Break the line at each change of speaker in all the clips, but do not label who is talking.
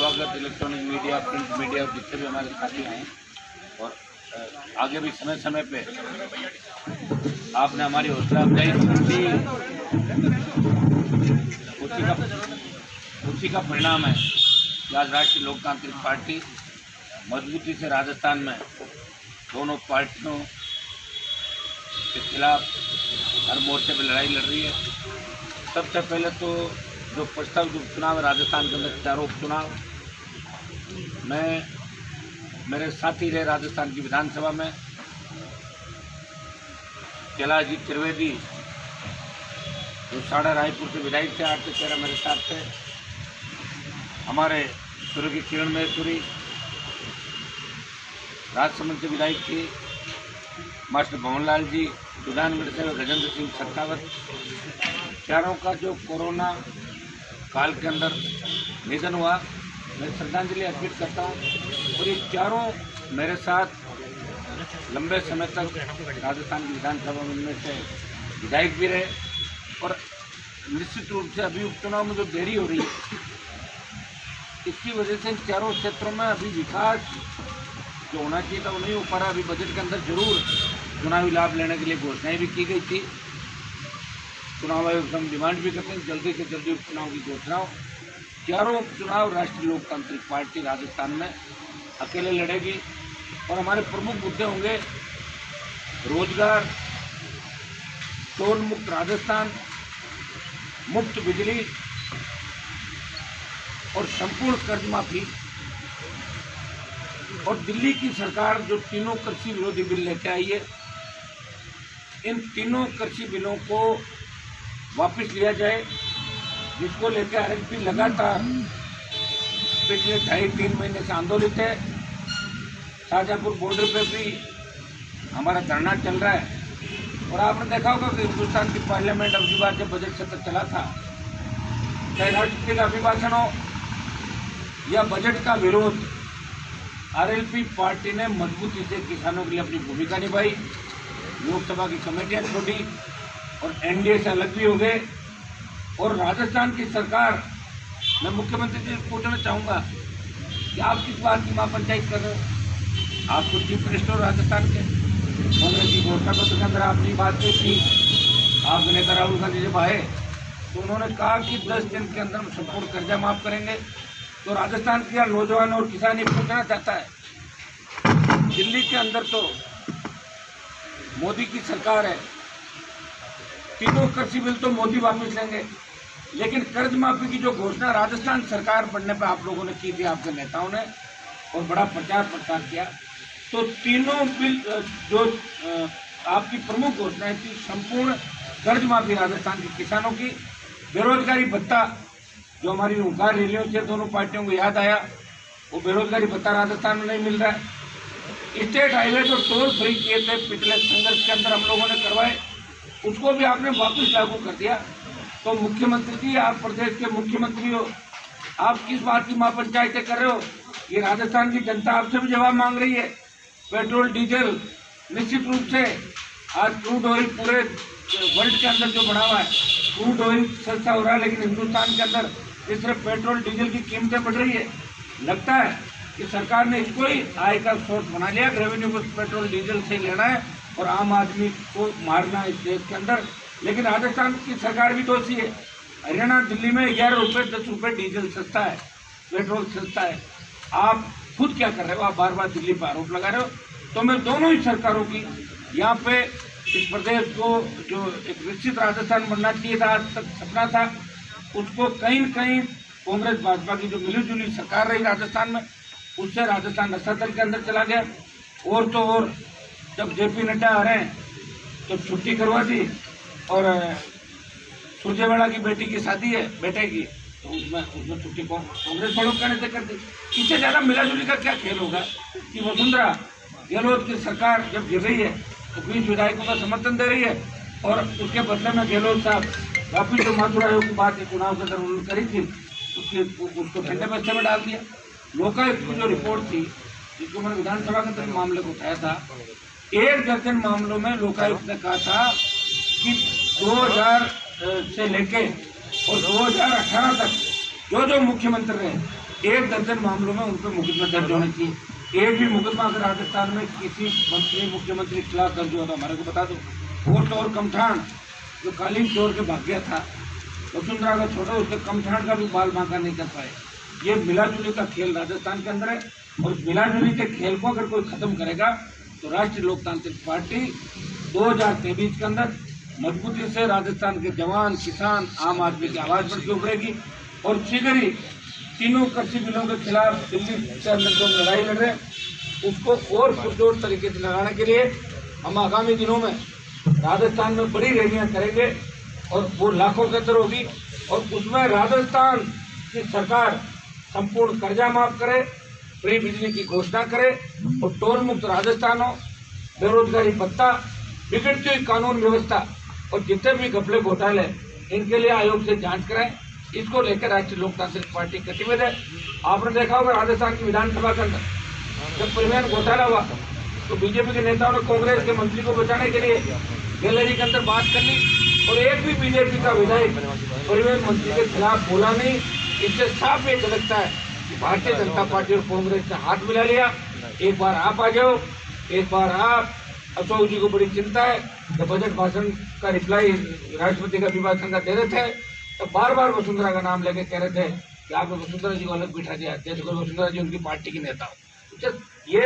स्वागत electronic media, print media और जितने भी हमारे साथी हैं, और आगे भी समय समय पे आपने हमारी हौसला अफजाई की, उसी का परिणाम है कि आज राष्ट्रीय लोकतांत्रिक पार्टी मजबूती से राजस्थान में दोनों पार्टियों के खिलाफ हर मोर्चे पर लड़ाई लड़ रही है। सबसे पहले तो जो प्रस्तावित उपचुनाव है राजस्थान के अंदर, चारों उपचुनाव, मैं मेरे साथी रहे राजस्थान की विधानसभा में कैलाशजी त्रिवेदी जो साड़ा रायपुर से विधायक थे, 8 से 13 मेरे साथ थे, हमारे स्वर्गीय किरण महेश्वरी राजसमंद से विधायक थी, मास्टर भवनलाल जी सुजानगढ़ से, गजेंद्र सिंह सत्तावत, चारों का जो कोरोना काल के अंदर निधन हुआ, मैं श्रद्धांजलि अर्पित करता हूँ। और ये चारों मेरे साथ लंबे समय तक राजस्थान की विधानसभा में से विधायक भी रहे, और निश्चित रूप से अभी उपचुनाव में जो देरी हो रही है इसकी वजह से इन चारों क्षेत्रों में अभी विकास जो होना चाहिए था वो नहीं हो पा रहा। अभी बजट के अंदर जरूर चुनावी लाभ लेने के लिए घोषणाएं भी की गई थी, चुनाव आयोग से हम डिमांड भी करते हैं जल्दी से जल्दी उपचुनाव की घोषणा हो। चारों उपचुनाव राष्ट्रीय लोकतांत्रिक पार्टी राजस्थान में अकेले लड़ेगी, और हमारे प्रमुख मुद्दे होंगे रोजगार, शोर मुक्त राजस्थान, मुफ्त बिजली और संपूर्ण कर्ज माफी, और दिल्ली की सरकार जो तीनों कृषि विरोधी बिल लेके आई है, इन तीनों कृषि बिलों को वापस लिया जाए, जिसको लेकर आरएसपी लगातार पिछले 2.5-3 महीने से आंदोलित है। शाहजहाँपुर बॉर्डर पे भी हमारा धरना चल रहा है, और आपने देखा होगा कि हिंदुस्तान की पार्लियामेंट अब की बार जब बजट सत्र चला था, चाहे राष्ट्रपति का अभिभाषण हो या बजट का विरोध, आरएलपी पार्टी ने मजबूती से किसानों के लिए अपनी भूमिका निभाई, लोकसभा की कमेटियां छोड़ी और एनडीए से अलग भी हो गए। और राजस्थान की सरकार, मैं मुख्यमंत्री जी से पूछना चाहूँगा कि आप किस बात की महापंचायत कर रहे हो? आप तो चीफ मिनिस्टर हो राजस्थान के, कांग्रेस की घोषणा पत्र के अंदर आपने बात की थी, आप नेता राहुल गांधी जब आए तो उन्होंने कहा कि 10 दिन के अंदर हम संपूर्ण कर्जा माफ करेंगे। तो राजस्थान के नौजवान और किसान ये पूछना चाहता है, दिल्ली के अंदर तो मोदी की सरकार है, तीनों कृषि बिल तो मोदी वापस लेंगे, लेकिन कर्ज माफी की जो घोषणा राजस्थान सरकार बनने पर आप लोगों ने की थी, आपके नेताओं ने, और बड़ा प्रचार प्रसार किया, तो तीनों बिल जो आपकी प्रमुख घोषणाएं थी, संपूर्ण कर्ज माफी राजस्थान के किसानों की, बेरोजगारी भत्ता जो हमारी हुंकार रैलियों से दोनों पार्टियों को याद आया, वो बेरोजगारी भत्ता राजस्थान में नहीं मिल रहा है। स्टेट हाईवे जो टोल फ्री किए थे पिछले संघर्ष के अंदर हम लोगों ने करवाए, उसको भी आपने वापस लागू कर दिया। तो मुख्यमंत्री जी, आप प्रदेश के मुख्यमंत्री हो, आप किस बात की महापंचायतें कर रहे हो? ये राजस्थान की जनता आपसे भी जवाब मांग रही है। पेट्रोल डीजल निश्चित रूप से आज क्रूड ऑयल पूरे वर्ल्ड के अंदर जो बढ़ा हुआ है, क्रूड ऑयल सस्ता हो रहा है, लेकिन हिंदुस्तान के अंदर इस तरह पेट्रोल डीजल की कीमतें बढ़ रही है। लगता है कि सरकार ने इसको ही आय का सोर्स बना लिया, रेवेन्यू को पेट्रोल डीजल से लेना है और आम आदमी को मारना है इस देश के अंदर। लेकिन राजस्थान की सरकार भी दोषी है। हरियाणा दिल्ली में 11 रुपये 10 रुपये डीजल सस्ता है, पेट्रोल सस्ता है। आप खुद क्या कर रहे हो? आप बार बार दिल्ली पर आरोप लगा रहे हो। तो मैं दोनों ही सरकारों की यहाँ पे इस प्रदेश को जो एक विकसित राजस्थान बनना चाहिए था, आज तक सपना था, उसको कहीं न कहीं कांग्रेस भाजपा की जो मिलीजुली सरकार रही राजस्थान में, उससे राजस्थान रसातल के अंदर चला गया। और तो और जब जेपी नड्डा आ रहे हैं तो छुट्टी करवा दी, और सुरजेवाला की बेटी की शादी है बेटे की, तो उसमें छुट्टी कांग्रेस वालों कहने से कर दी। इससे ज़्यादा मिलाजुली का क्या खेल होगा कि वसुंधरा गहलोत की सरकार जब गिर रही है तो 20 विधायकों का समर्थन दे रही है, और उसके बदले में गहलोत साहब वापिस जो माथुर आयोग की बात चुनाव के अंदर उन्होंने करी थी, उसको ठंडे बस्ते में डाल दिया। लोकायुक्त की जो रिपोर्ट थी, जिसको मैंने विधानसभा के अंदर मामले को उठाया था, 1 दर्जन मामलों में लोकायुक्त ने कहा था कि 2000 से लेके और 2018 तक जो मुख्यमंत्री रहे 1 दर्जन मामलों में उन पर मुकदमा दर्ज होना चाहिए। एक भी मुकदमा अगर राजस्थान में किसी मंत्री मुख्यमंत्री के खिलाफ दर्ज हुआ तो हमारे को बता दो। कोट और कमठान जो कालीन चोर के भाग गया था, वसुंधरा का छोटा, उसके कमठान का भी बाल बांका नहीं कर पाए। ये मिलाजुली का खेल राजस्थान के अंदर है, और मिलाजुली के खेल को अगर कोई खत्म करेगा तो राष्ट्रीय लोकतांत्रिक पार्टी 2023 के अंदर मजबूती से राजस्थान के जवान, किसान, आम आदमी की आवाज़ पर उभरेगी। और शीघ्र ही तीनों कृषि बिलों के खिलाफ दिल्ली के अंदर जो लड़ाई लड़ रहे हैं उसको और पुरजोर तरीके से लड़ाने के लिए हम आगामी दिनों में राजस्थान में बड़ी रैलियां करेंगे, और वो लाखों के अंदर होगी। और उसमें राजस्थान की सरकार संपूर्ण कर्जा माफ करे, फ्री बिजली की घोषणा करे, और टोल मुक्त राजस्थान हो, बेरोजगारी भत्ता, बिगड़ती हुई कानून व्यवस्था और जितने भी घपले घोटाले इनके लिए आयोग से जांच कराएं। इसको लेकर राष्ट्रीय लोकतांत्रिक पार्टी कटिबद्ध है। आपने देखा होगा राजस्थान की विधानसभा के अंदर जब परिवहन घोटाला हुआ तो बीजेपी के नेताओं ने कांग्रेस के मंत्री को बचाने के लिए गैलरी के अंदर बात कर ली, और एक भी बीजेपी का विधायक परिवहन मंत्री के खिलाफ बोला नहीं। इससे साफ ये झलकता है कि भारतीय जनता पार्टी और कांग्रेस ने हाथ मिला लिया। एक बार आप आ जाओ, एक बार आप। अशोक जी को बड़ी चिंता है, जब बजट भाषण का रिप्लाई राष्ट्रपति का अभिभाषण का दे रहे थे तो बार बार वसुंधरा का नाम लेके कह रहे थे कि आपने वसुंधरा जी को अलग बिठा दिया, जैसे कोई वसुंधरा जी उनकी पार्टी की नेता हो। ये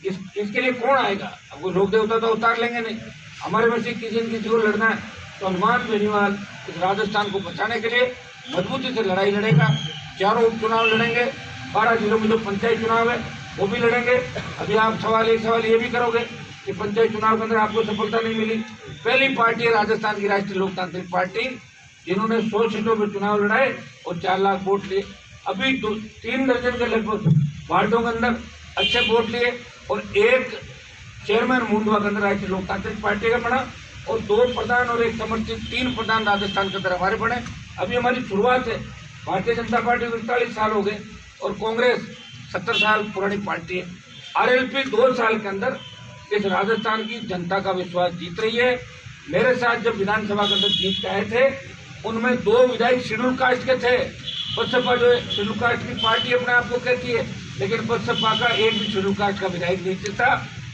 इसके लिए कौन आएगा? अब कोई लोक देवता तो उतार लेंगे नहीं। हमारे में से किसी न किसी को लड़ना है तो हनुमान बेनीवाल इस राजस्थान को बचाने के लिए मजबूती से लड़ाई लड़ेगा। चारों उपचुनाव लड़ेंगे, 12 जिलों में जो पंचायत चुनाव है वो भी लड़ेंगे। अभी आप एक सवाल ये भी करोगे कि पंचायत चुनाव के अंदर आपको सफलता नहीं मिली। पहली पार्टी है राजस्थान की राष्ट्रीय लोकतांत्रिक पार्टी जिन्होंने 100 सीटों पर चुनाव लड़ाए और 4 लाख वोट लिए। अभी 3 दर्जन के लगभग वार्डों के अंदर अच्छे वोट लिए, और एक चेयरमैन मुंडवा के अंदर राष्ट्रीय लोकतांत्रिक पार्टी का बना, और 2 प्रधान और एक समर्थित 3 प्रधान राजस्थान के अंदर हमारे बने। अभी हमारी शुरुआत है। भारतीय जनता पार्टी को 41 साल हो गए और कांग्रेस 70 साल पुरानी पार्टी है। आरएलपी 2 साल के अंदर इस राजस्थान की जनता का विश्वास जीत रही है। मेरे साथ जब विधानसभा के अंदर जीत के आए थे उनमें 2 विधायक शेड्यूल कास्ट के थे। बसपा जो शेड्यूल कास्ट की पार्टी अपने आप को कहती है, लेकिन बसपा का एक भी शेड्यूल कास्ट का विधायक नहीं जीता।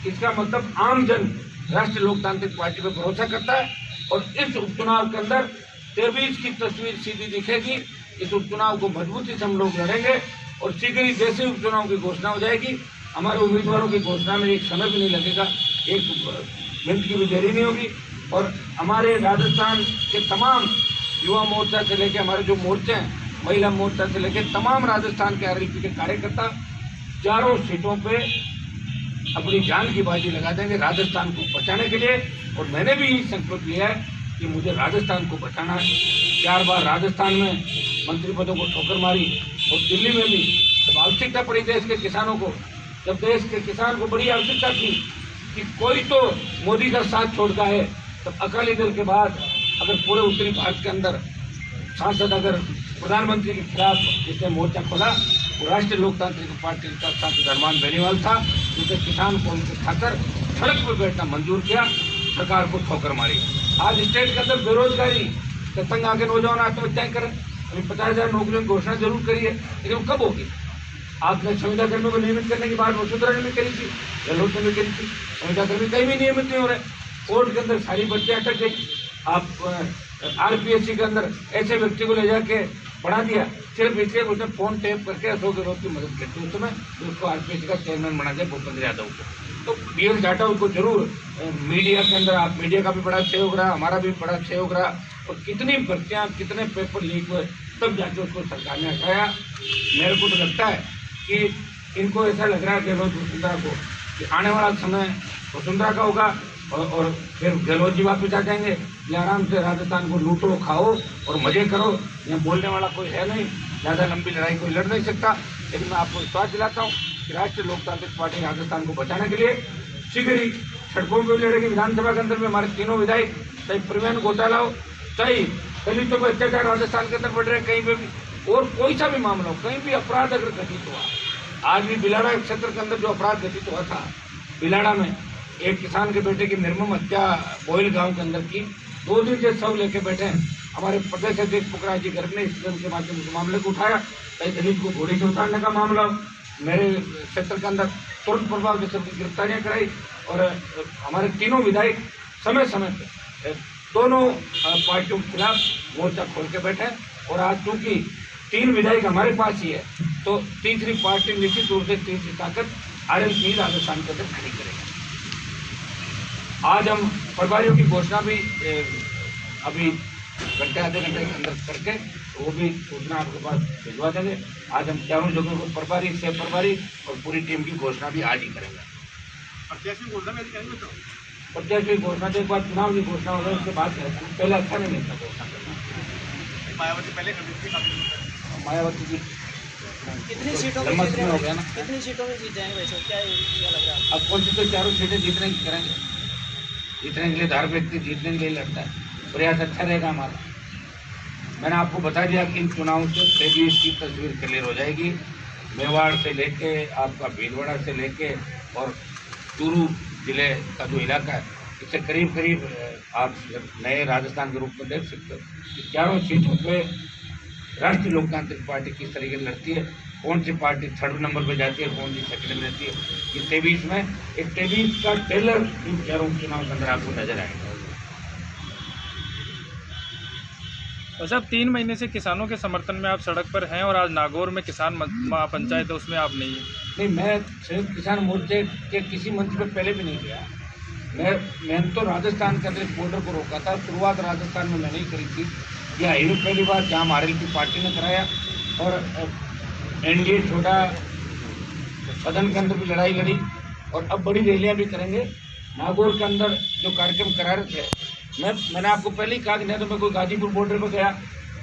इसका मतलब आम जन राष्ट्रीय लोकतांत्रिक पार्टी पर भरोसा करता है, और इस उपचुनाव के अंदर 23 की तस्वीर सीधी दिखेगी। इस उपचुनाव को मजबूती से हम लोग लड़ेंगे, और शीघ्र ही जैसे उपचुनाव की घोषणा हो जाएगी, हमारे उम्मीदवारों की घोषणा में एक समय भी नहीं लगेगा, 1 मिनट की भी देरी नहीं होगी। और हमारे राजस्थान के तमाम युवा मोर्चा से लेकर हमारे जो मोर्चे हैं, महिला मोर्चा से लेकर तमाम राजस्थान के आरएलपी के कार्यकर्ता चारों सीटों पे अपनी जान की बाजी लगा देंगे राजस्थान को बचाने के लिए। और मैंने भी यही संकल्प लिया है कि मुझे राजस्थान को बचाना है। 4 बार राजस्थान में मंत्री पदों को ठोकर मारी, और दिल्ली में भी जब आवश्यकता पड़ी देश के किसानों को, जब देश के किसान को बड़ी आवश्यकता थी कि कोई तो मोदी का साथ छोड़ता है, तब अकाली दल के बाद अगर पूरे उत्तरी भारत के अंदर सांसद अगर प्रधानमंत्री के खिलाफ जिसने मोर्चा खोला वो राष्ट्रीय लोकतांत्रिक पार्टी का सांसद हनुमान बेनीवाल था, जिसने किसान को उनके खाकर सड़क पर बैठना मंजूर किया, सरकार को ठोकर मारी। आज स्टेट के अंदर बेरोजगारी के तंग आके नौजवान आत्महत्याएं करें। अभी 50,000 नौकरियों की घोषणा जरूर करी है, लेकिन कब होगी? आपने संविदा कर्मियों को नियमित करने की बात वसुंधरा ने भी करी थी, गहलोत ने भी करी थी। संविदा कर्मी कहीं भी नियमित नहीं हो रहे। कोर्ट के अंदर सारी भर्तियां अटक गई। आप आरपीएससी के अंदर ऐसे व्यक्ति को ले जाके बढ़ा दिया सिर्फ इसलिए उसने फोन टेप करके अशोक गहलोत की मदद करती उस समय उसको आरपीएससी का चेयरमैन बना दिया भूपेंद्र यादव को। तो पीएल जाटव को जरूर मीडिया के अंदर, आप मीडिया का भी बड़ा सहयोग रहा, हमारा भी बड़ा सहयोग रहा, और कितनी भर्तियाँ, कितने पेपर लीक हुए, तब जाके उसको सरकार ने हटाया। मेरे को तो लगता है कि इनको ऐसा लग रहा है गहलोत वसुंधरा को कि आने वाला समय वसुंधरा का होगा, और फिर गहलोत जी वापस आ जाएंगे। ये आराम से राजस्थान को लूटो, खाओ और मजे करो। यहाँ बोलने वाला कोई है नहीं, ज़्यादा लंबी लड़ाई कोई लड़ नहीं सकता। लेकिन मैं आपको विश्वास दिलाता हूँ कि राष्ट्रीय लोकतांत्रिक पार्टी राजस्थान को बचाने के लिए शीघ्र ही सड़कों पर लड़ेगी। विधानसभा के अंदर में हमारे तीनों विधायक, चाहे परिवहन घोटाला हो, चाहे दलितों पर अत्याचार राजस्थान के अंदर बढ़ रहे कहीं पर भी, और कोई सा भी मामला हो, कहीं भी अपराध अगर घटित हुआ। आज भी बिलाड़ा क्षेत्र के अंदर जो अपराध घटित हुआ था, बिलाड़ा में एक किसान के बेटे की निर्मम हत्या बोयल गांव के अंदर की, 2 दिन से शव लेके बैठे हैं। हमारे प्रदेश अध्यक्ष पुखराज जी गर्ग ने इस फिल्म के माध्यम से मामले को उठाया। कई दलित को घोड़े से उतारने का मामला मेरे क्षेत्र के अंदर तुरंत प्रभाव से सबकी गिरफ्तारियां कराई और हमारे तीनों विधायक समय समय पर दोनों पार्टियों के खिलाफ मोर्चा खोल के बैठे। और आज चूंकि 3 विधायक हमारे पास ही है तो तीसरी पार्टी निश्चित रूप से तीसरी ताकत RLP राजस्थान के अंदर खड़ी करेगी। आज हम प्रभारियों की घोषणा भी अभी घंटे आधे घंटे के अंदर करके वो भी सूचना आपके पास भिजवा देंगे। आज हम चारों जगहों को प्रभारी से प्रभारी और पूरी टीम की घोषणा भी आज ही करेंगे।
प्रत्याशी घोषणा में करेंगे तो
प्रत्याशी की घोषणा तो एक बार चुनाव की घोषणा होगा उसके बाद करेंगे। पहले अच्छा नहीं लगता घोषणा करना।
मायावती पहले कर दी थी।
मायावती जी
कितनी सीटों
लंबा
में
समय हो गया ना।
कितनी सीटों में जीत जाएंगे वैसे क्या लग रहा है?
अब कोशिश तो चारों सीटें जीतने की करेंगे। जीतने के लिए हर व्यक्ति जीतने के लिए लड़ता है, प्रयास अच्छा रहेगा हमारा। मैंने आपको बता दिया कि इन चुनावों से तेईस की तस्वीर क्लियर हो जाएगी। मेवाड़ से लेके आपका भीलवाड़ा से लेके और चूरू जिले का जो इलाका है इससे करीब करीब आप नए राजस्थान के रूप में देख सकते हो कि चारों सीटों पे राष्ट्रीय लोकतांत्रिक पार्टी किस तरीके से लड़ती है, कौन सी पार्टी 3rd नंबर पे जाती है, कौन सी 2nd में रहती है। ये 23 में एक 23 का टेलर इन चारों चुनाव के अंदर आपको नजर आएगा।
वैसे अब 3 महीने से किसानों के समर्थन में आप सड़क पर हैं और आज नागौर में किसान महापंचायत है उसमें आप नहीं हैं।
नहीं, मैं संयुक्त किसान मोर्चे के किसी मंच पे पहले भी नहीं गया। मैंने तो राजस्थान के अंदर इस बॉर्डर को रोका था। शुरुआत राजस्थान में मैंने ही करी थी। यह हाईवे पहली बार जहाँ RLP पार्टी ने कराया और NDA छोटा सदन के अंदर भी लड़ाई लड़ी और अब बड़ी रैलियाँ भी करेंगे। नागौर के अंदर जो कार्यक्रम करा रहे थे मैंने आपको पहले ही कहा कि नहीं तो मैं कोई गाजीपुर बॉर्डर पर गया,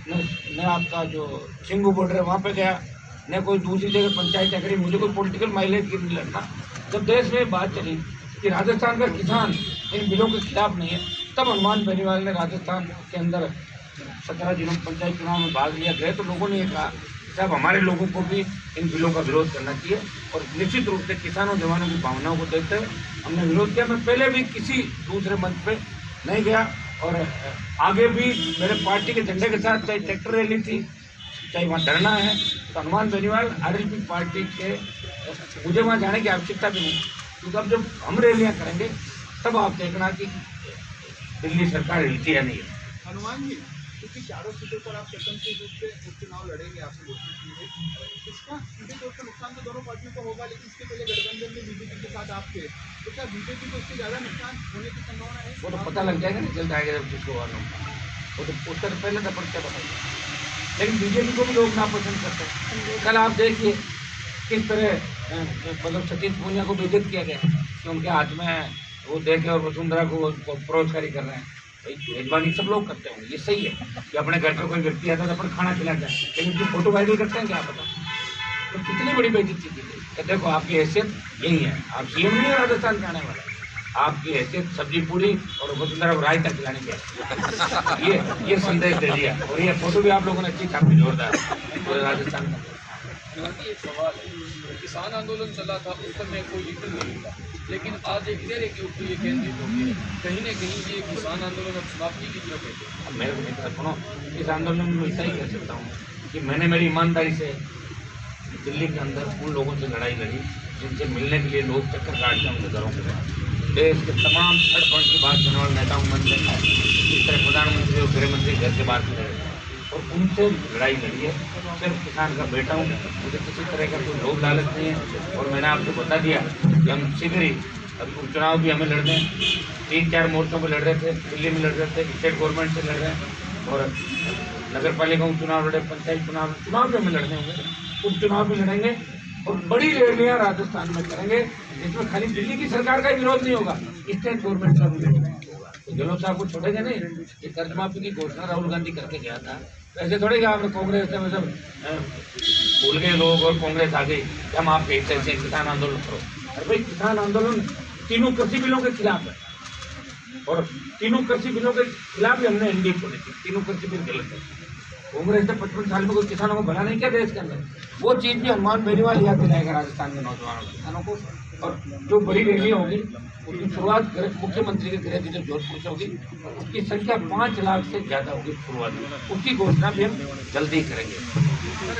न आपका जो सिंगू बॉर्डर है वहाँ पे गया, न कोई दूसरी जगह पंचायत करी। मुझे कोई पॉलिटिकल माइलेज की नहीं लड़ना। जब देश में बात चली कि राजस्थान का किसान इन बिलों के खिलाफ नहीं है तब हनुमान बेनीवाल ने राजस्थान के अंदर 17 जिलों पंचायत चुनाव में भाग लिया गए तो लोगों ने ये कहा साहब हमारे लोगों को भी इन बिलों का विरोध करना चाहिए। और निश्चित रूप से किसानों जवानों की भावनाओं को देखते हुए हमने विरोध किया। मैं पहले भी किसी दूसरे मंच पे नहीं गया और आगे भी मेरे पार्टी के झंडे के साथ चाहे ट्रैक्टर रैली थी चाहे वहाँ धरना है तो हनुमान बेनीवाल RLP पार्टी के मुझे वहाँ जाने की आवश्यकता भी नहीं, क्योंकि अब जब हम रैलियाँ करेंगे तब आप देखना कि दिल्ली सरकार हिलती है नहीं है।
हनुमान जी क्योंकि चारों सीटों पर आप स्वतंत्र रूप से उपचुनाव लड़ेंगे, आपसे घोषणा की है, इसका सीधे तौर पर नुकसान तो दोनों पार्टियों को होगा, लेकिन इसके पहले गठबंधन में BJP के साथ आप थे तो क्या BJP को इससे ज़्यादा नुकसान होने की संभावना है?
वो तो पता लग जाएगा ना, जल्द आएगा जब किसको हुआ वो तो उसका तो पहले तो पर्चा बताएगा। लेकिन BJP को भी लोग नापसंद करते हैं। कल आप देखिए किस तरह मतलब सतीश पूनिया को बेइज्जत किया गया कि उनके हाथ में वो देखे और वसुंधरा को प्रोत्साहित कर रहे हैं। मेजबानी सब लोग करते होंगे, ये सही है कि अपने घर पे कोई व्यक्ति आता है तो अपन खाना खिलाते हैं, लेकिन जो फोटो वायरल करते हैं क्या पता तो कितनी बड़ी बेइज्जती की गई। देखो आपकी हैसियत यही है, आप CM नहीं है राजस्थान के आने वाले, आपकी हैसियत सब्जी पूरी और वसुंधरा को रायता खिलाने की ये संदेश दे दिया। और ये फोटो भी आप लोगों ने अच्छी छापी जोरदार पूरे राजस्थान में।
एक सवाल है, किसान आंदोलन चला था उस समय कोई लीडर नहीं था, लेकिन आज एक देर के ऊपर ये केंद्रित हो गई है, कहीं ना कहीं ये किसान आंदोलन अब समाप्ति की तरफ है।
अब मेरे को नहीं पता, सुनो इस आंदोलन में ऐसा ही कह सकता हूँ कि मैंने मेरी ईमानदारी से दिल्ली के अंदर उन लोगों से लड़ाई लड़ी जिनसे मिलने के लिए लोग चक्कर काटते हैं उनके घरों के। देश के तमाम थर्ड फ्रंट की बात करने वाले नेताओं में देखा है, इस तरह प्रधानमंत्री और गृहमंत्री घर के बाहर खड़े और उनसे लड़ाई लड़ी है। सिर्फ किसान का बेटा हूँ, मुझे किसी तरह का कोई लोभ लालच नहीं है। और मैंने आपको बता दिया कि हम शीघ्र ही अब उपचुनाव भी हमें लड़ने 3-4 मोर्चों पर लड़ रहे थे, दिल्ली में लड़ रहे थे, स्टेट गवर्नमेंट से लड़ रहे हैं और नगर पालिकाओं चुनाव लड़े, पंचायत चुनाव भी हमें लड़ने होंगे, उपचुनाव भी लड़ेंगे और बड़ी रैलियाँ राजस्थान में करेंगे जिसमें खाली दिल्ली की सरकार का ही विरोध नहीं होगा, स्टेट गवर्नमेंट का भी विरोध होगा। तो गहलोत साहब को छोड़ेंगे नहीं। ये कर्ज माफी की घोषणा राहुल गांधी करके गया था, ऐसे थोड़े कि आपने कांग्रेस में सब भूल गए लोग और कांग्रेस आ गई कि हम आप कहते हैं किसान आंदोलन करो। अरे भाई किसान आंदोलन तीनों कृषि बिलों के खिलाफ है और तीनों कृषि बिलों के खिलाफ ही हमने NDA छोड़ी थी। तीनों कृषि बिल गलत है। कांग्रेस ने 55 साल में कोई किसानों को भला नहीं किया देश के अंदर। वो चीज़ भी हनुमान बेनीवाल याद दिलाएगा राजस्थान के नौजवानों किसानों को और जो बड़ी रैली होगी उसकी शुरुआत मुख्यमंत्री के गृह जिले जोधपुर से होगी। उसकी संख्या 5 लाख से ज़्यादा होगी शुरुआत में। उसकी घोषणा भी हम जल्दी करेंगे।
सर,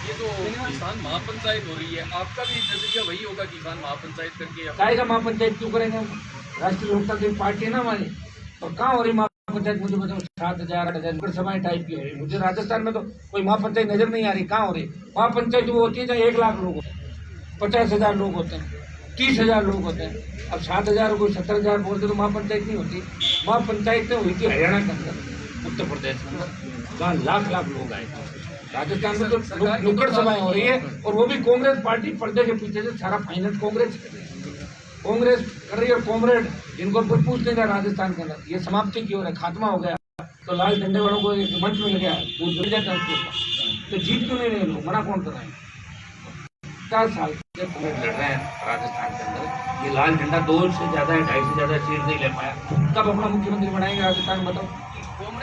ये तो किसान महापंचायत हो रही है, आपका भी नजरिया वही होगा किसान महापंचायत करके?
चाहेगा महापंचायत क्यों करेंगे? राष्ट्रीय लोकतांत्रिक पार्टी है ना हमारी। और कहाँ हो रही महापंचायत? मुझे बताओ, 7,000 8,000 नगरसभाएं टाइप की हो रही। मुझे राजस्थान में तो कोई महापंचायत नजर नहीं आ रही। कहाँ हो रही महापंचायत? वो होती है जहाँ 1 लाख लोग होते हैं, 50,000 लोग होते हैं, 30,000 लोग होते हैं। अब 7,000 को 70,000 बोलते तो महापंचायत नहीं होती। महापंचायत हुई थी हरियाणा के अंदर, उत्तर प्रदेश के अंदर, जहाँ लाख लाख लोग आए। राजस्थान में तो नुक्कड़ सभाएं हो रही है, और वो भी कांग्रेस पार्टी पर्दे के पीछे से सारा फाइनेंस कांग्रेस कर रही है। और कॉमरेड जिनको कोई पूछ नहीं रहा राजस्थान के अंदर, ये समाप्ति की ओर है, खात्मा हो गया। तो लाल झंडे वालों को एक मंच में लगा पूछ जाता है उसको, तो जीत क्यों नहीं रहे लोग? मना कौन कर रहे हैं? 50 साल से कांग्रेस लड़ रहे हैं राजस्थान के अंदर। ये लाल झंडा 2 से ज़्यादा है, 2.5 से ज़्यादा सीट नहीं ले पाया। कब अपना मुख्यमंत्री बनाएंगे राजस्थान? बताओ।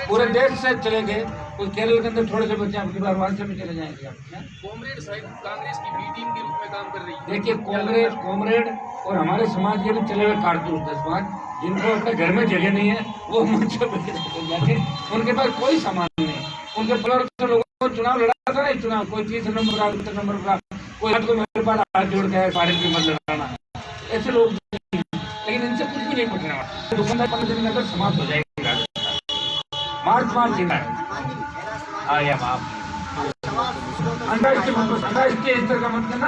पूरे देश से चले गए, कोई केरल के अंदर थोड़े से बच्चे आपकी बार वहां से भी चले जाएंगे आप।
कॉमरेड साहिब कांग्रेस की बी टीम के रूप में काम कर रही है।
देखिए, कांग्रेस कॉमरेड और हमारे समाज के भी चले हुए कारतूस 10 पाँच, जिनको अपने घर में जगह नहीं है, वो मंच पे जाके उनके पास कोई सामान नहीं। उनके परिवार के लोगों को चुनाव लड़ा था ना, चुनाव कोई 30 नंबर का, 70 नंबर का, कोई हाथ को मेरे पास हाथ जोड़ के पार्टी पे मत लड़ाना, ऐसे लोग। लेकिन इनसे कुछ भी नहीं पटने वाला। दुकानदार 15 दिन के अंदर समाप्त हो जाएगी। मार्च जीना है। आया बाप अंडरस्टैंड इस तरह का मत करना।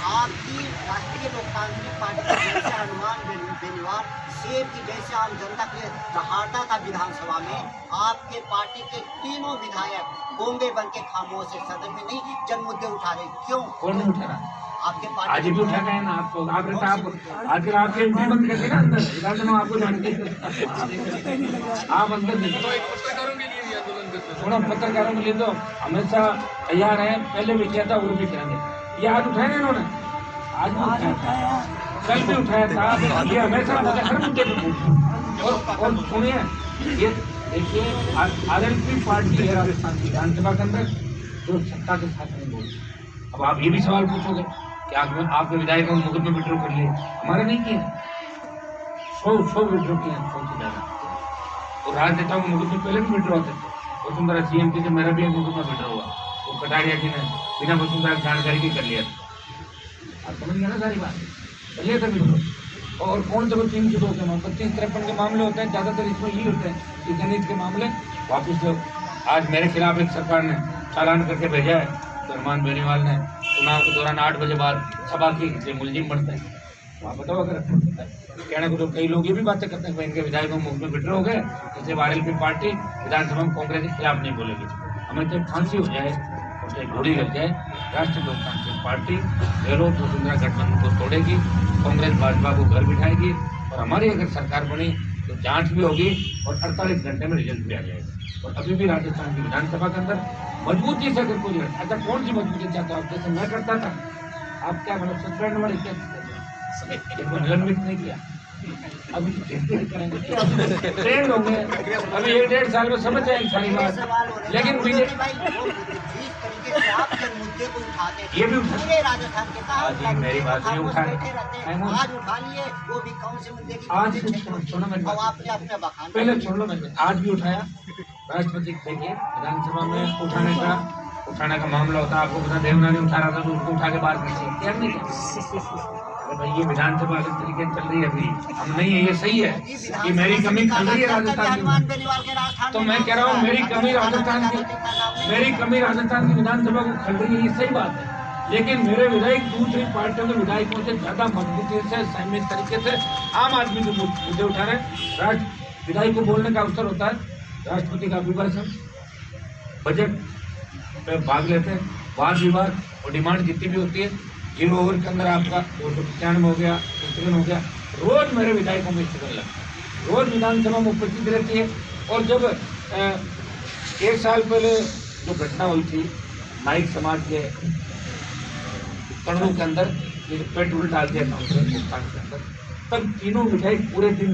आपकी राष्ट्रीय लोकतांत्रिक पार्टी जैसे हनुमान बेनीवाल सेब की जैसे आम जनता के दहाड़ता था विधानसभा में, आपके पार्टी के तीनों विधायक गोंगे बन के खामोश है, सदन में नहीं जन मुद्दे उठा रहे। क्यों?
कौन नहीं उठा रहा?
आपके पार्टी
आज भी उठा गए ना आपको। आप आजकल आपके एमपी बंद करके ना अंदर इधर आपको जानते आप अंदर नहीं।
तो एक पत्रकारों के लिए भी आंदोलन करते हैं।
थोड़ा पत्रकारों के लिए तो हमेशा तैयार है, पहले भी किया था और भी करेंगे। ये आज उठाए ना इन्होंने, आज भी उठाया, कल भी उठाया था। ये हमेशा हर मुद्दे पर पूछते। और सुनिए, ये देखिए, आरएलपी पार्टी है राजस्थान की विधानसभा के अंदर जो सत्ता के साथ नहीं बोलती। अब आप ये भी सवाल पूछोगे कि आपके विधायक को मुकदमे विड्रॉ कर लिए, हमारे नहीं किए। 100 विड्रॉ किए, 100 से ज़्यादा। और राजनेताओं के मुकदमे पहले भी विड्रॉ होते थे। वसुंधरा सीएम के, मेरा भी एक मुकदमा विड्रॉ हुआ, वो कटारिया जी ने बिना वसुंधरा जानकारी के कर लिया था। आप समझ गए ना सारी बात? कर लिया था विड्रॉ। और कौन से 302 के मामले, 32-53 के मामले होते हैं, ज़्यादातर इसमें यही होते हैं कि जनहित के मामले वापस लो। आज मेरे खिलाफ एक सरकार ने चालान करके भेजा है, हनुमान बेनीवाल ने, चुनाव के दौरान 8 बजे बाद सभा की मुलजिम बढ़ते हैं। आप बताओ, अगर कहने को तो कई लोग ये भी बातें करते हैं कि इनके विधायकों मुख में विड्रॉ हो गए, इसलिए आरएलपी पार्टी विधानसभा में कांग्रेस के खिलाफ नहीं बोलेगी। हमें तो फांसी हो जाए और चाहे गोली लग जाए, राष्ट्रीय लोकतांत्रिक पार्टी गहलोत वसुंधरा गठबंधन को तोड़ेगी, कांग्रेस भाजपा को घर बिठाएगी। और हमारी अगर सरकार बनी तो जाँच भी होगी और 48 घंटे में रिजल्ट भी आ जाएगा। और अभी भी राजस्थान की विधानसभा के अंदर मजबूती से अगर कोई अच्छा, कौन सी मजबूती चाहते हो आप? जैसे मैं करता था, आप क्या मतलब सस्पेंड वाले क्या निलंबित नहीं किया, अभी करेंगे, ट्रेंड होंगे, अभी 1-1.5 साल में समझ जाएंगे सारी बात। लेकिन ये भी
पूरे राजस्थान के कहा
मेरी बात नहीं उठा,
आज उठा लिए, वो भी कौन से मुद्दे की
आज सुनो मेरी बात,
आपने अपने बखान
पहले छोड़ लो। मैंने आज भी उठाया, राष्ट्रपति देखिए विधानसभा में उठाने का मामला होता है। आपको पता देवनानी उठा रहा था तो उसको उठा के बाहर कर दिया, क्या नहीं किया? अरे भाई, ये विधानसभा अलग तरीके से चल रही है, अभी हम नहीं है, ये सही है। ये मेरी कमी खल रही है राजस्थान की, तो मैं कह रहा हूँ मेरी कमी राजस्थान की विधानसभा को खल रही है, ये सही बात है। लेकिन मेरे विधायक दूसरी पार्टियों के विधायकों से ज़्यादा मजबूती से, संयमित तरीके से आम आदमी के मुद्दे उठा रहे हैं। विधायक को बोलने का अवसर होता है, राष्ट्रपति का अभिभाषण, बजट में भाग लेते हैं, वाद विवाद और डिमांड जितनी भी होती है, 0 ओवर के अंदर आपका 295 हो गया, स्थगन हो गया। रोज मेरे विधायकों में स्थगन लगता है, रोज विधानसभा में उपस्थित रहती है। और जब 1 साल पहले जो घटना हुई थी नाइक समाज के कणों के अंदर, पेट्रोल डाल दिया कांग्रेस के अंदर, तब तीनों विधायक पूरे दिन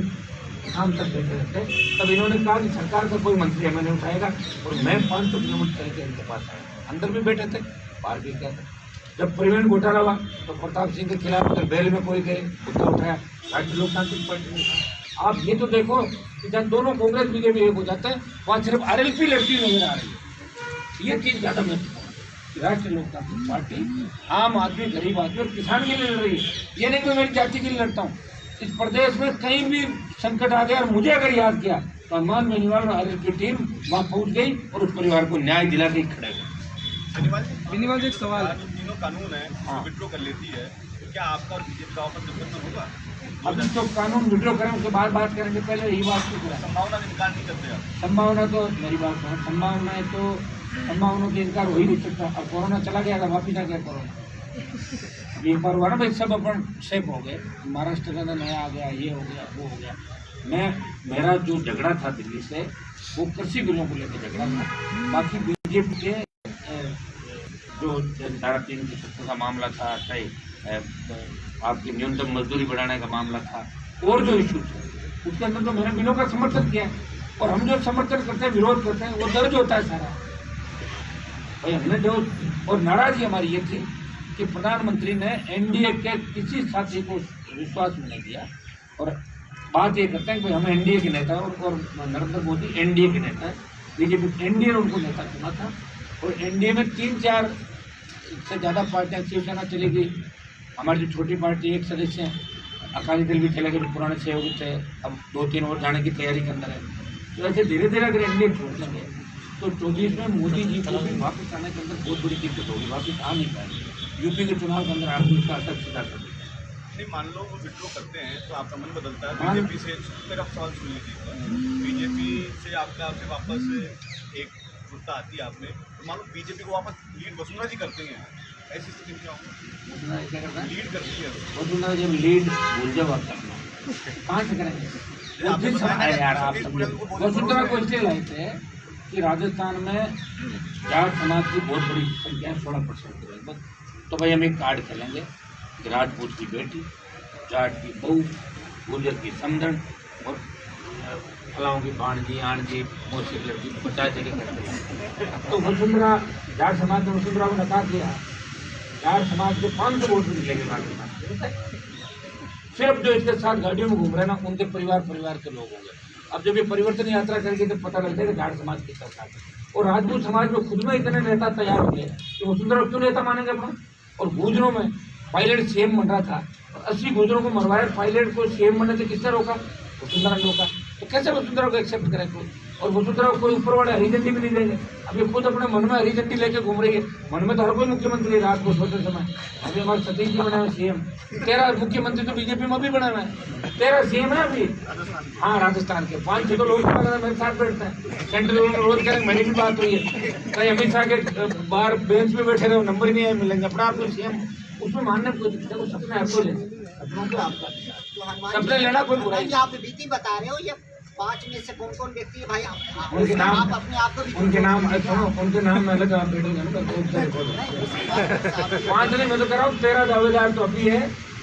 शाम तक बैठे रहते। तब इन्होंने कहा कि सरकार का कोई मंत्री हमें नहीं उठाएगा, और मैं 500 किलोमीटर चल के इनके पास आया। अंदर भी बैठे थे, बाहर भी गया था। जब परिवहन घोटाला हुआ तो प्रताप सिंह के खिलाफ अगर बैल में कोई गए मुद्दा उठाया, राष्ट्रीय लोकतांत्रिक पार्टी ने कहा। आप ये तो देखो कि जब दोनों कांग्रेस बीजेपी एक हो जाते हैं, वहाँ सिर्फ RLP लड़ती नजर आ रही है। ये चीज़ ज़्यादा महत्वपूर्ण है। राष्ट्रीय लोकतांत्रिक पार्टी आम आदमी, गरीब आदमी और किसान के लिए लड़ रही है। ये नहीं कि मेरी जाति के लिए लड़ता हूँ। इस प्रदेश में कहीं भी संकट आ गया और मुझे अगर याद किया तो हनुमान बेनीवाल और RLP टीम वहाँ पहुँच गई और उस परिवार को न्याय दिला के खड़े हुए।
बेनीवाल जी, एक सवाल है।
तीनों कानून है,
हाँ।
विड्रॉ कर लेती है, तो क्या आपका और बीजेपी का आपस गठबंधन होगा?
अभी तो कानून विड्रॉ करें, उसके बाद बात करेंगे। पहले यही बात क्यों करें?
संभावना का इनकार नहीं करते आप?
संभावना तो मेरी बात है, संभावना है तो संभावना के इनकार हो ही नहीं सकता। अब कोरोना चला गया था, वापिस आ गया कोरोना। अब एक बार हुआ ना भाई, सब अपन सेफ हो गए। महाराष्ट्र का नया आ गया, ये हो गया, वो हो गया। मेरा जो झगड़ा था दिल्ली से, वो कृषि बिलों को लेकर झगड़ा था। बाकी बीजेपी के जो धारा 370 का मामला था, चाहे आपकी न्यूनतम मजदूरी बढ़ाने का मामला था, और जो इशू थे उसके अंदर तो मैंने बिलों का समर्थन किया है। और हम जो समर्थन करते हैं, विरोध करते हैं, वो दर्ज होता है सारा भाई। हमने जो, और नाराजगी हमारी ये थी कि प्रधानमंत्री ने NDA के किसी साथी को विश्वास में नहीं दिया। और बात ये करते हैं कि हम NDA के नेता हैं, और नरेंद्र मोदी NDA के नेता है। बीजेपी NDA ने उनको नेता चुना था, और NDA में 3-4 से ज़्यादा पार्टियाँ, शिवसेना चली गई, हमारी जो छोटी पार्टी एक सदस्य है, अकाली दल भी चले गए, जो पुराने सहयोगी थे, अब 2-3 और जाने की तैयारी के अंदर है। तो ऐसे धीरे धीरे अगर NDA छोड़ देंगे तो 24 में मोदी जी को भी वापस आने के अंदर बहुत बड़ी दिक्कत होगी, वापस आ नहीं पाएंगे। यूपी के चुनाव के अंदर आपको इसका असर सीधा कर देगा।
नहीं, मान लो वो विड्रॉ करते हैं तो आपका मन बदलता है। बीजेपी से मेरा सवाल सुन लीजिए, बीजेपी से आपका फिर वापस एक जुटता आती है आपने, तो मान लो बीजेपी को वापस लीड वसुंधरा जी करते हैं, ऐसी स्थिति में क्या होगा?
क्या करता है
लीड करती है
वसुंधरा जब लीड भूल जाओ आप करना, कहाँ से करेंगे? यार आप वसुंधरा को इसलिए लाए थे कि राजस्थान में जाट समाज की बहुत बड़ी संख्या 16% लगभग। तो भाई हम एक कार्ड खेलेंगे, राजपूत की बेटी, जाट की बहू, गुर्जर की समधन, और फलाओं की भाणजी, आणजी, मोसी की लड़की, 50 जगह करते हैं। तो वसुंधरा, जाट समाज ने वसुंधरा को नकार दिया। जाट समाज के 500 वोट भी निकलेंगे राजस्थान। सिर्फ जो इसके साथ गाड़ियों में घूम रहे हैं ना, उनके परिवार के लोग होंगे। अब जब ये परिवर्तन यात्रा करके तो पता लगता है कि जाट समाज की सरकार है। और राजपूत समाज में खुद में इतने नेता तैयार हो गए कि वसुंधरा क्यों नेता मानेंगे अपना। और गुजरों में पायलट CM बन रहा था, और 80 गुजरों को मरवाए, पायलट को CM बनने से किसने रोका? वसुंधरा ने रोका। तो कैसे वसुंधरा को एक्सेप्ट करें कोई? और वसुंधरा को कोई ऊपर वाले हरी झंडी भी नहीं देंगे। अब ये खुद अपने मन में हरी झंडी लेके घूम रही है। मन में तो हर कोई मुख्यमंत्री रात को सोते समय, अभी हमारे सतीश जी बने हुए CM, तेरा मुख्यमंत्री तो बीजेपी में भी बना हुआ है, तेरा CM है अभी। हाँ, राजस्थान के 5-6 तो लोग मेरे साथ बैठते हैं, सेंट्रल रोज करेंगे, मेरी भी बात हुई है। कहीं अमित शाह के बाहर बेंच पे बैठे रहे, नंबर ही नहीं है मिलेंगे, अपना आप CM उसमें मानने को देखो, सपने आपको ले, अपनों को आपका सपने लेना कोई बुराई नहीं।
आप बीती बता रहे हो, ये 5 में से कौन देखती है भाई?
उनके नाम,
आप अपने आप को भी
उनके नाम सुनो, उनके नाम में अलग आप बैठोगे ना, तो 5 नहीं, मैं तो कह रहा हूँ 13 दावेदार तो अभी है,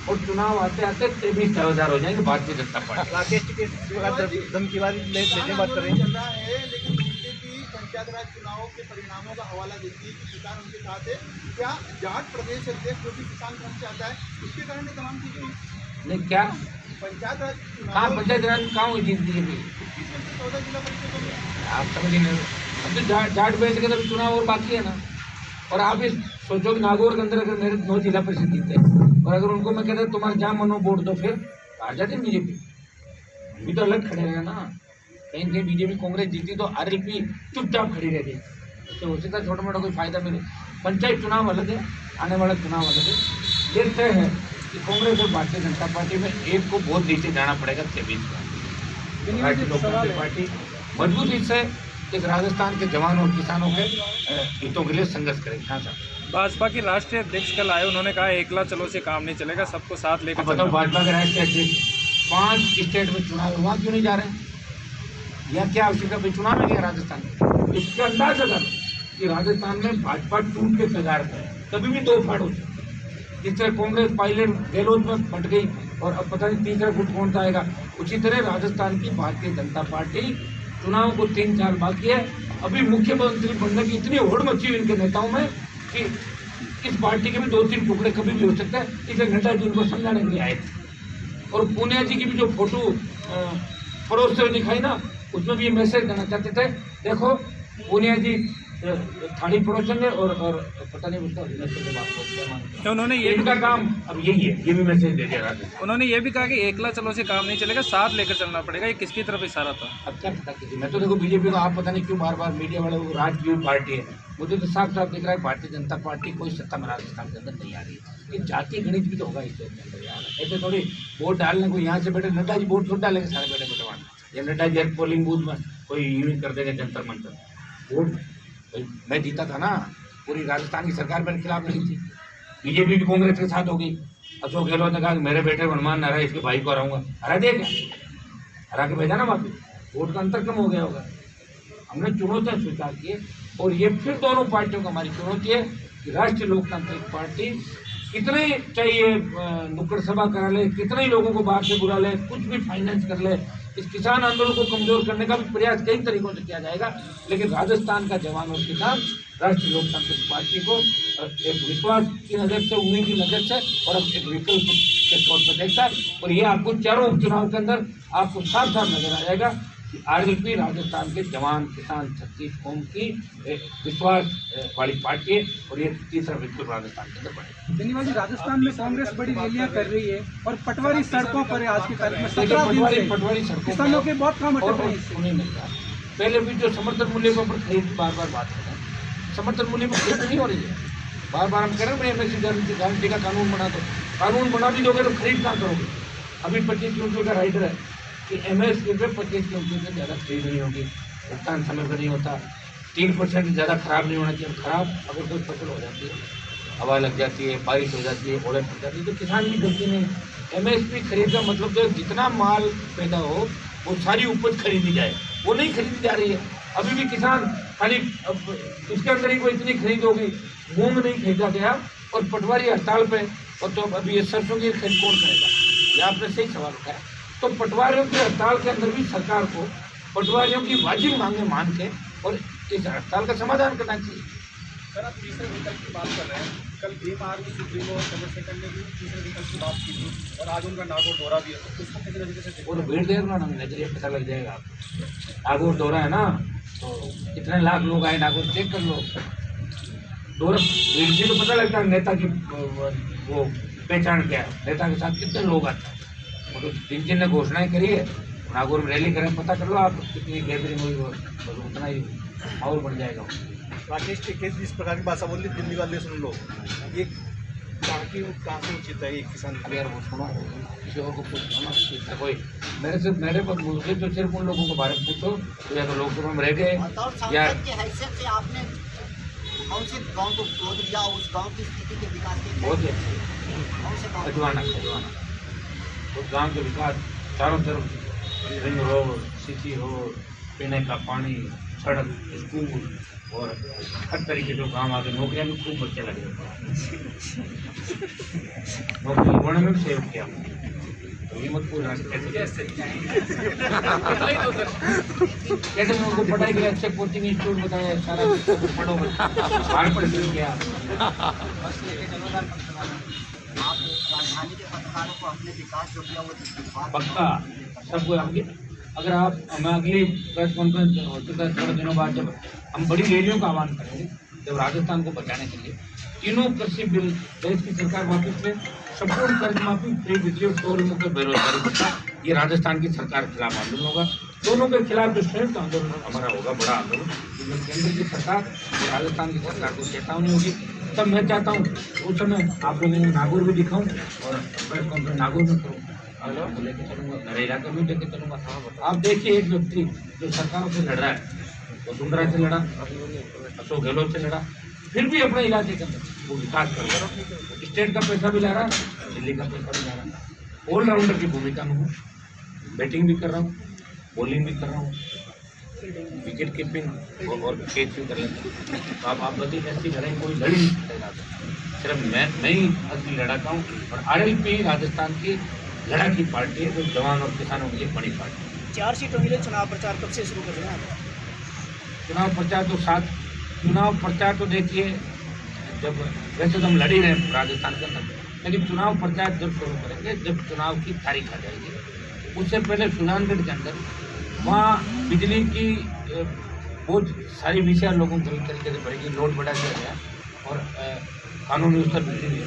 और चुनाव आते आते 23 दावेदार हो जाएंगे भारतीय जनता पार्टी।
धमकीवादी लेने बात कर रही है, लेकिन बीजेपी पंचायत राज चुनावों के परिणामों का हवाला देती है कि किसान उनके साथ है। क्या जाट प्रदेश अध्यक्ष जो भी किसान फ्रंट से आता है, उसके कारण ये तमाम चीजें
नहीं क्या
पंचायत राज
कहाँ पंचायत राज कहाँ हुई जीत बीजेपी?
14 जिला परिषदों में
आप समझ नहीं, अब तो जाट बेच के तो चुनाव और बाकी है ना। और आप इस सोचो कि नागौर के अंदर अगर मेरे 9 जिला परिषद जीते, और अगर उनको मैं कहता तुम्हारे जहाँ मनो वोट दो, फिर आ जाते बीजेपी। अभी तो अलग खड़े रहे ना, कहीं कहीं बीजेपी कांग्रेस जीती तो RLP चुपचाप खड़ी रह गई। उससे हो सकता है छोटा मोटा कोई फायदा मिले। पंचायत चुनाव अलग है, आने वाला चुनाव अलग है। ये तय है कि कांग्रेस और भारतीय जनता पार्टी में एक को बहुत नीचे जाना पड़ेगा 23 का। भारतीय लोकतांत्रिक पार्टी मजबूती से इस राजस्थान के जवान और किसानों के हितों के लिए संघर्ष करेगी। हाँ सर,
भाजपा की राष्ट्रीय अध्यक्ष कल आए, उन्होंने कहा एकला चलो से काम नहीं चलेगा, सबको साथ लेकर
बताओ
चलना।
भाजपा के राष्ट्रीय अध्यक्ष 5 स्टेट में चुनाव है, वहाँ क्यों नहीं जा रहे हैं? यह क्या आवश्यकता है? चुनाव है क्या राजस्थान में? इसके अंदाज अगर कि राजस्थान में भाजपा टूट के तैयार है, कभी भी 2 फाड़ हो सकते। जिस तरह कांग्रेस पायलट गहलोत में फट गई, और अब पता नहीं तीसरा गुट कौन सा आएगा। उसी तरह राजस्थान की भारतीय जनता पार्टी चुनाव को 3 साल बाकी है, अभी मुख्यमंत्री बनने की इतनी होड़ मची हुई इनके नेताओं में कि इस पार्टी के भी 2-3 टुकड़े कभी भी हो सकता है। इसलिए नड्डा जी उनको समझाने के लिए आए थे। और पूनिया जी की भी जो फोटो परोसते हुए दिखाई ना, उसमें भी ये मैसेज देना चाहते थे, देखो पूनिया जी थाली पड़ोसेंगे और पता नहीं उसका
उन्होंने ये
इनका काम अब यही है, ये भी मैसेज दे दिया राजस्थान।
उन्होंने ये भी कहा कि एकला चलो से काम नहीं चलेगा, साथ लेकर चलना पड़ेगा। ये किसकी तरफ इशारा था?
अब क्या पता किसी, मैं तो देखो बीजेपी को आप पता नहीं क्यों बार बार मीडिया वाले वो राजकीय पार्टी है, मुझे तो साफ साफ दिख रहा है भारतीय जनता पार्टी कोई सत्ता में राजस्थान के अंदर नहीं आ रही है। ये जातीय गणित भी तो होगा इसके अंदर यार, ऐसे थोड़ी वोट डालने को यहाँ से बैठे नड्डा जी वोट थोड़ा डालेंगे सारे बैठे बैठवान, या नड्डा जी पोलिंग बूथ में कोई यूज कर देंगे जंतर मंतर वोट। मैं जीता था ना, पूरी राजस्थान की सरकार मेरे खिलाफ नहीं थी, बीजेपी भी कांग्रेस के साथ हो गई। अशोक गहलोत ने कहा कि मेरे बेटे हनुमान नारायण इसके भाई को हराऊंगा, हरा दिया क्या? हरा के भेजा ना वापस, वोट का अंतर कम हो गया होगा। हमने चुनौतियां स्वीकार की और ये फिर दोनों पार्टियों का हमारी चुनौती है कि राष्ट्रीय लोकतांत्रिक पार्टी कितने चाहिए नुक्कड़ सभा करा ले, कितने ही लोगों को बाहर से बुला ले, कुछ भी फाइनेंस कर ले, इस किसान आंदोलन को कमजोर करने का भी प्रयास कई तरीकों से किया जाएगा, लेकिन राजस्थान का जवान और किसान राष्ट्रीय लोकतांत्रिक पार्टी को एक विश्वास की नज़र से, उम्मीद की नज़र से और अब एक विकल्प के तौर पर देखता है। और ये आपको चारों उपचुनाव के अंदर आपको साफ साफ नजर आ जाएगा कि आरएलपी राजस्थान के जवान किसान 36 कौम की एक विश्वास वाली पार्टी है और ये तीसरा विकल्प राजस्थान के अंदर बनेगा।
धन्यवाद जी। राजस्थान में कांग्रेस बड़ी रैलियां कर रही है और पटवारी सड़कों पर है आज के तारीख में, 17 दिन से
पटवारी सड़कों
किसानों के बहुत काम अटक रहे हैं।
सुनिए मेरी बात, पहले भी जो समर्थन मूल्य के ऊपर खरीद बार बार बात कर रहे हैं, समर्थन मूल्य पर खरीद नहीं हो रही है। बार बार हम कह रहे हैं एमएसपी गारंटी का कानून बना दो, कानून बना भी दोगे तो खरीद कहाँ करोगे? अभी 25 किलोमीटर का राइडर है कि एमएसपी पे 25 किलोमीटर से ज़्यादा खरीद नहीं होगी, भुगतान समय पर नहीं होता, 3% से ज़्यादा खराब नहीं होना चाहिए। खराब अगर कोई फसल हो जाती है, हवा लग जाती है, बारिश हो जाती है, ओले पड़ जाती है, तो किसान की गलती नहीं। एमएसपी खरीद का मतलब तो जितना माल पैदा हो वो सारी उपज खरीदी जाए, वो नहीं खरीदी जा रही है। अभी भी किसान खाली उसके अंदर ही कोई इतनी खरीद होगी, मूंग नहीं खरीदा गया और पटवारी हड़ताल पे, और तो अब ये सरसों की खरीद कौन करेगा? ये आपने सही सवाल उठाया। तो पटवारियों की हड़ताल के अंदर भी सरकार को पटवारियों की वाजिब मांगे मान के और इस हड़ताल का समाधान करना चाहिए।
सर, आप तीसरे विकल्प की बात कर रहे हैं, कल एमआर की सुप्रीमो चंद्रशेखर ने भी तीसरे विकल्प की बात की थी और आज उनका नागौर दौरा भी है, तो उसको किस नजरिए से
वो तो भीड़ देख लो ना, नजरिए पता लग जाएगा आपको। नागौर दौरा है ना, तो कितने लाख लोग आए नागौर, चेक कर लो। दौरा भीड़ से तो पता लगता है नेता की वो पहचान क्या है, नेता के साथ कितने लोग आते हैं। तो जिन ने घोषणाएं करी है नागौर में रैली करें, पता कर लो आप कितनी गैदरिंग हुई, बस उतना ही और बढ़ जाएगा।
राकेश टिकैत जिस प्रकार की भाषा बोल रही दिल्ली वाले सुन लो, ये कहाँ से उचित है? एक किसान
यार वो सुनो, किसी और को पूछो ना, इसका कोई मेरे पर मुझे तो सिर्फ उन लोगों को बारे में पूछो तो या तो लोकसभा में रह गए या
की हैसियत से आपने कौन से गांव को गोद लिया, उस गांव की स्थिति के विकास के लिए
बहुत ही
कौन से गांव
खजवाना उस गांव के विकास चारों तरफ, रिंग रोड, सिटी रोड, पीने का पानी, सड़क, स्कूल और हर तरीके जो काम आगे, नौकरियां भी खूब बच्चे लगे, नौकरी उन्होंने में भी सेव किया। तो ये मत पूछना कैसे मैं उनको पढ़ाई के लिए अच्छे कोचिंग इंस्टीट्यूट बताया, सारा पढ़ो बाहर पढ़ गया।
आप राजधानी के पत्रकारों को अपने विकास जो किया वो
पक्का सबको आगे। अगर आप हमें अगली प्रेस कॉन्फ्रेंस होती है थोड़े दिनों बाद, जब हम बड़ी रैलियों का आह्वान करेंगे, जब राजस्थान को बचाने के लिए तीनों कृषि बिल, देश की सरकार वापस में संपूर्ण कर्ज माफी, फ्री बिजली और 100 रुपये के बेरोजगारी भत्ता, ये राजस्थान की सरकार के खिलाफ आंदोलन होगा। दोनों के खिलाफ जो संयुक्त आंदोलन हमारा होगा, बड़ा आंदोलन, जिसमें केंद्र की सरकार राजस्थान की सरकार को चेतावनी होगी। तब मैं चाहता हूँ उस समय आप लोगों को नागौर भी दिखाऊँ और प्रेस कॉन्फ्रेंस नागौर में करूँ, लेके चलूँगा, नरेगा को भी लेके चलूँगा। आप देखिए एक व्यक्ति जो सरकारों से लड़ रहा है, वसुंधरा से लड़ा, अशोक गहलोत से लड़ा, फिर भी अपने इलाके के अंदर वो विकास कर रहा है, स्टेट का पैसा भी ला रहा है, दिल्ली का पैसा भी ला रहा है। ऑलराउंडर की भूमिका में हूँ, बैटिंग भी कर रहा हूँ, बॉलिंग भी कर रहा हूँ, विकेट कीपिंग और कैच भी कर लेता हूँ। तो आप बदी ऐसी लड़ाई कोई लड़ी नहीं सकता, सिर्फ मैं ही असली लड़ाता हूँ। और आरएलपी राजस्थान की लड़ाकी पार्टी है, जो जवान और किसानों के लिए बड़ी पार्टी है।
4 सीटों के लिए चुनाव प्रचार कब से शुरू कर रहे हैं आप?
चुनाव प्रचार तो देखिए, जब वैसे तो हम लड़ ही रहे हैं राजस्थान के अंदर, लेकिन चुनाव प्रचार जब शुरू करेंगे जब चुनाव की तारीख आ जाएगी। उससे पहले सुजानगढ़ के अंदर वहाँ बिजली की बहुत सारी विषय लोगों को पूरी तरीके से बढ़ेगी, लोड बढ़ा दिया गया और कानूनी स्तर बिजली है।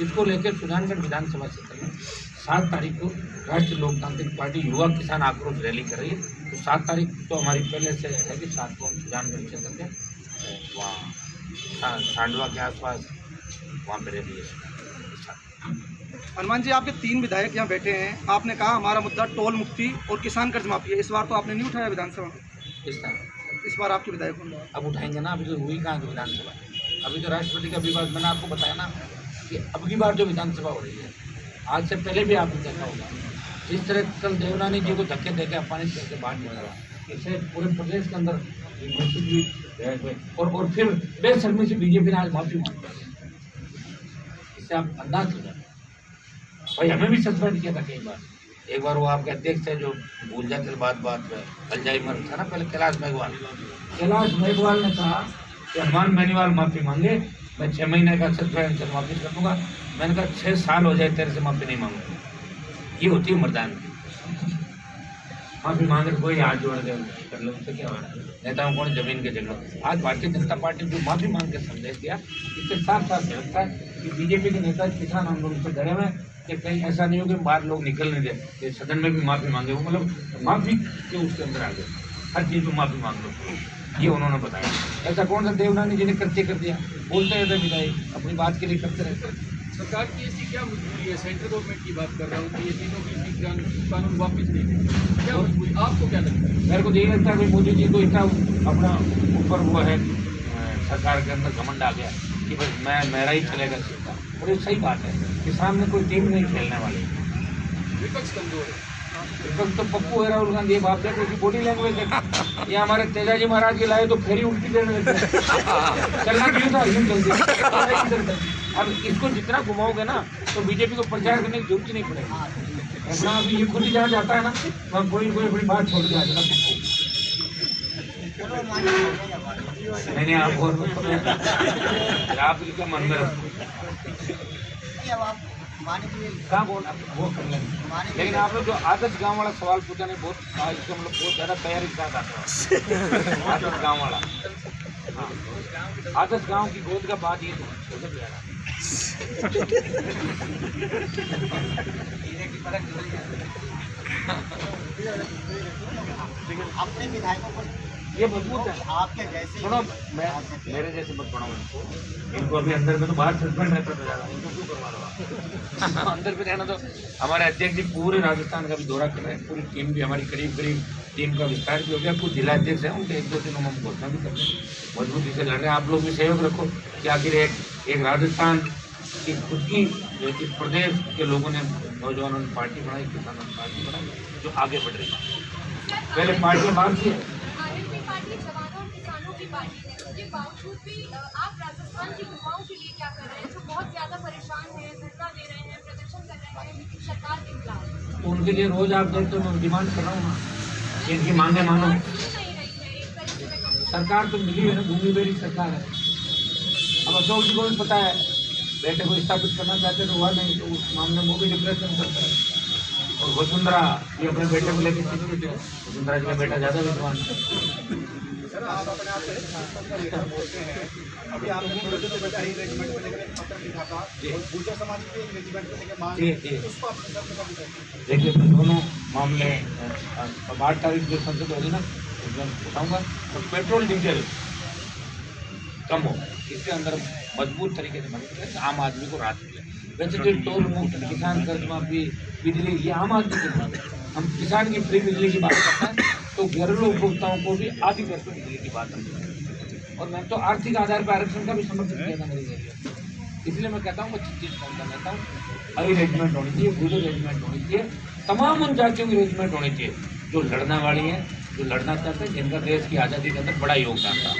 इसको लेकर सुजानगढ़ विधानसभा क्षेत्र में 7 तारीख को राष्ट्रीय लोकतांत्रिक पार्टी युवा किसान आक्रोश रैली कर रही है। तो 7 तारीख तो हमारी पहले से है कि 7 को हम सुजानगढ़ क्षेत्र के वहाँ सांडवा के आसपास वहाँ पर रैली है।
हनुमान जी, आपके 3 विधायक यहाँ बैठे हैं, आपने कहा हमारा मुद्दा टोल मुक्ति और किसान कर्ज माफी है। इस बार तो आपने नहीं उठाया विधानसभा में, इस बार आपके विधायक होंगे।
अब उठाएंगे ना, अभी तो हुई कहाँ की विधानसभा, अभी तो राष्ट्रपति का विवाद। मैंने आपको बताया ना कि अब की बार जो विधानसभा हो रही है, आज से पहले भी आपने देखा होगा, जिस तरह कल देवनानी जी को धक्के देकर अपमानित करके बाहर निकला, इससे पूरे प्रदेश के अंदर घोषित हुई और फिर बेशर्मी से बीजेपी ने आज माफी मांगी। इससे आप अंदाज हो जाए भाई, हमें भी सस्पेंड किया था कई बार। एक बार वो आपके अध्यक्ष थे जो भूल जाते बात में, अल्जाइमर था ना पहले, कैलाश मेघवाल ने कहा कि हनुमान बेनीवाल माफी मांगे, मैं 6 महीने का सस्पेंशन वापिस कर दूंगा। मैंने कहा 6 साल हो जाए तेरे से माफी नहीं मांगूंगा। ये होती है मर्दान की। माफी मांगे तो कोई हाथ जोड़ दे कर लो, उससे क्या होना। नेताओं को जमीन के झगड़ों, आज भारतीय जनता पार्टी जो माफी मांग के संदेश दिया, इससे साफ साफ झलकता है कि बीजेपी के नेता किसान आंदोलन से डरे हुए कि कहीं ऐसा नहीं हो कि बाहर लोग निकल नहीं दे, सदन में भी माफी मांगे। वो मतलब माफी के उसके अंदर आ गए, हर चीज़ में माफी मांग लो, ये उन्होंने बताया। ऐसा कौन सा देवनानी जी ने कृत्य कर दिया? बोलते रहते विधायक, अपनी बात के लिए करते रहते।
सरकार की ऐसी क्या मजबूरी है? सेंट्रल गवर्नमेंट की बात कर रहा हूँ कि ये तीनों की कानून वापस नहीं देंगे, क्या मजबूरी आपको क्या लगता है?
मेरे को यही लगता है कि मोदी जी को इतना अपना ऊपर वो है, सरकार के अंदर घमंड आ गया कि बस मेरा ही चलेगा सिस्टम। और ये सही बात है कि सामने कोई टीम नहीं खेलने वाली।
विपक्ष कमजोर है।
विपक्ष तो पप्पू है, राहुल गांधी है, बाप देखो उसकी बॉडी लैंग्वेज है। ये हमारे तेजाजी महाराज के लाए तो फेरी उल्टी देने लगते हैं। चलना क्यों था जल्दी। अब इसको जितना घुमाओगे ना तो बीजेपी को प्रचार करने की जरूरत ही नहीं पड़ेगी। ऐसा अभी ये खुद ही जहाँ जाता है ना, वहाँ कोई बड़ी बात छोड़ के आ जाता पप्पू। नहीं आप क्या मन में कहाँ बोला वो कर लेंगे। लेकिन आपने जो आदर्श गांव वाला सवाल पूछा नहीं, बहुत इसका मतलब बहुत ज़्यादा तैयारी के साथ आता है। आदर्श गांव वाला, हाँ, आदर्श गांव की गोद का बात ये
अपने विधायकों को
ये मजबूत है।
आपके जैसे
सुनो, मैं मेरे जैसे मत बनाओ इनको अभी अंदर में तो बाहर सस्पेंड रहता था ज़्यादा, इनको क्यों करवा रहा अंदर भी रहना। तो हमारे अध्यक्ष जी पूरे राजस्थान का भी दौरा कर रहे हैं, पूरी टीम भी हमारी करीब टीम का विस्तार भी हो गया। कुछ जिला अध्यक्ष हैं, उनके 1-2 दिनों में हम घोषणा भी कर रहे हैं, मजबूती से लड़ रहे हैं। आप लोग भी सहयोग रखो कि आखिर एक राजस्थान की खुद की इस प्रदेश के लोगों ने, नौजवानों ने पार्टी बनाई, किसानों ने पार्टी बनाई जो आगे बढ़ रही है। पहले पार्टी बात थी
पार्टी जवानों और किसानों की पार्टी है, उसके बावजूद भी आप राजस्थान की युवाओं के लिए क्या कर रहे हैं जो बहुत ज़्यादा परेशान हैं, धरना दे रहे हैं, प्रदर्शन कर रहे हैं सरकार के खिलाफ?
तो उनके लिए रोज आप देखते हो, मैं डिमांड कर रहा हूँ ना, इनकी मांगे मानो। सरकार तो मिली है ना, घूमी बेरी सरकार है। अब अशोक जी को भी पता है, बेटे को स्थापित करना चाहते तो हुआ नहीं, तो उस मामले में वो भी डिप्रेशन करता है। और वसुंधरा ये अपने बेटे को लेकर चिंतित है, वसुंधरा जी का बेटा ज़्यादा विद्वान है।
सर, आप अपने आप बोलते हैं, अभी आपने रेजिमेंट को लेकर पत्र लिखा था और गुर्जर समाज के रेजिमेंट को लेकर मांग, उसको आप
देखिए दोनों मामले 8 तारीख जो संसद होगी ना उसमें उठाऊंगा। तो पेट्रोल डीजल कम हो, इसके अंदर मजबूत तरीके से मदद करें, आम आदमी को राहत मिले। वैसे जो टोल मुक्त, किसान कर्ज माफी, बिजली, ये आम आदमी की बात है। हम किसान की फ्री बिजली की बात करते हैं तो घरेलू उपभोक्ताओं को भी आधी दर पर बिजली की बात है। और मैं तो आर्थिक आधार पर आरक्षण का भी समर्थन किया था मेरे जरिए। इसलिए मैं कहता हूँ, मैं चीज़ कहता रहता हूँ, अरेंजमेंट होनी चाहिए, गुजर अरेंजमेंट होनी चाहिए, तमाम उन जातियों की अरेंजमेंट होनी चाहिए जो लड़ने वाली हैं, जो लड़ना चाहते हैं, जिनका देश की आज़ादी के अंदर बड़ा योगदान था।